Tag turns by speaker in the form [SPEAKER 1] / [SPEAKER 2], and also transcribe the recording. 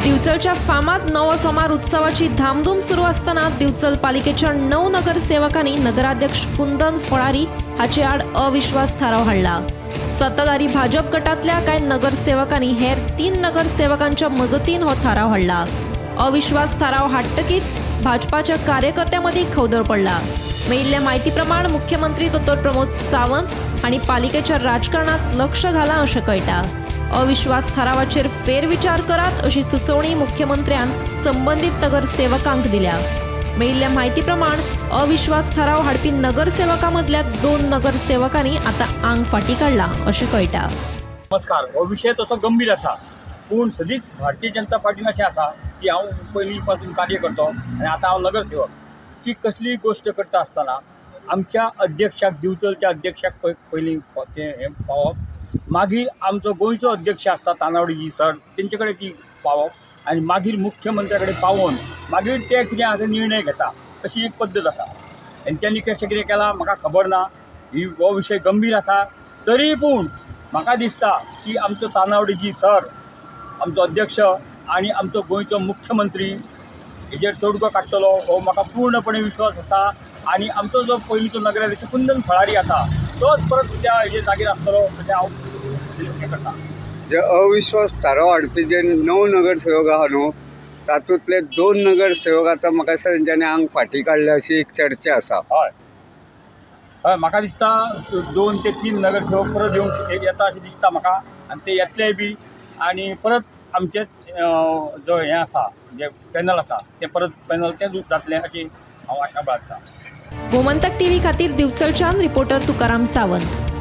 [SPEAKER 1] दिवचलच्या फामाद नवसोमार उत्सवाची धामधूम सुरू असताना दिवचल पालिकेच्या 9 नगरसेवकांनी नगराध्यक्ष कुंदन फळारी हाचे आड अविश्वास थाराव हाडला। सत्ताधारी भाजप गटातल्या कांय नगरसेवकांनी हेर 3 नगरसेवकांच्या मजतीन हो थाराव हाडला। अविश्वास थाराव हाडटकीच भाजपाच्या कार्यकर्त्यांमदी खवदळ पडला। मेळिल्ल्या माहिती प्रमाण मुख्यमंत्री दोतोर प्रमोद सावंत हांणी पालिकेच्या राजकारणात लक्ष घाला अशें कळटा। अविश्वास थारावाचेर फेरविचार करात अशी सुचोवणी मुख्यमंत्र्यान संबंधित नगरसेवकांक दिल्या। मेळिल्ल्या माहिती प्रमाण अविश्वास थाराव हाडपी नगरसेवकां मदल्या 2 नगरसेवकांनी आता आंग फाटी काढला अशें कळटा।
[SPEAKER 2] नमस्कार, हो विषय तसो गंभीर आसा, पूण सदींच भारतीय जनता पार्टीन अशें आसा की हांव पयलीं पासून कार्य करतो आनी आतां हांव नगरसेवक की कसलीय गोश्ट करता आसतना आमच्या अध्यक्षाक दिवचलच्या अध्यक्षाक पयलीं हें पावप, मागीर आमचो गोंयचो अध्यक्ष आसता तानावडेजी सर तेंचे कडेन ती पावप आनी मागीर मुख्यमंत्र्या कडेन पावोवन मागीर ते कितें आसा निर्णय घेता, अशी एक पद्दत आसा। तेंच्यांनी कशें कितें केलां म्हाका खबर ना, हो विशय गंभीर आसा। तरी पूण म्हाका दिसता की आमचो तानावडेजी सर, आमचो अध्यक्ष आनी आमचो गोंयचो मुख्यमंत्री हेजेर तोडगो काडटलो हो म्हाका पूर्णपणे विश्वास आसा। आनी आमचो जो पयलींचो नगराध्यक्ष कुंदन फळारी आसा तोच परत त्या हेजे जागेर आसतलो अशें हांव हें करतां।
[SPEAKER 3] जे अविश्वास थाराव हाडपी जे 9 नगरसेवक आहा न्हू, तातूंतले 2 नगरसेवक आतां म्हाका दिसता तेंच्यांनी आंग फाटी काडल्या अशी एक चर्चा आसा।
[SPEAKER 2] हय हय, म्हाका दिसता 2 ते 3 नगरसेवक परत येता अशें दिसता म्हाका, आनी ते येतले बी आनी परत आमचे जो हें आसा जे पॅनल आसा ते परत पॅनल तेच जातलें अशी हांव आशा बाळगतां।
[SPEAKER 1] गोमंतक टीव्ही खातीर दिवचलच्यान रिपोर्टर तुकाराम सावंत।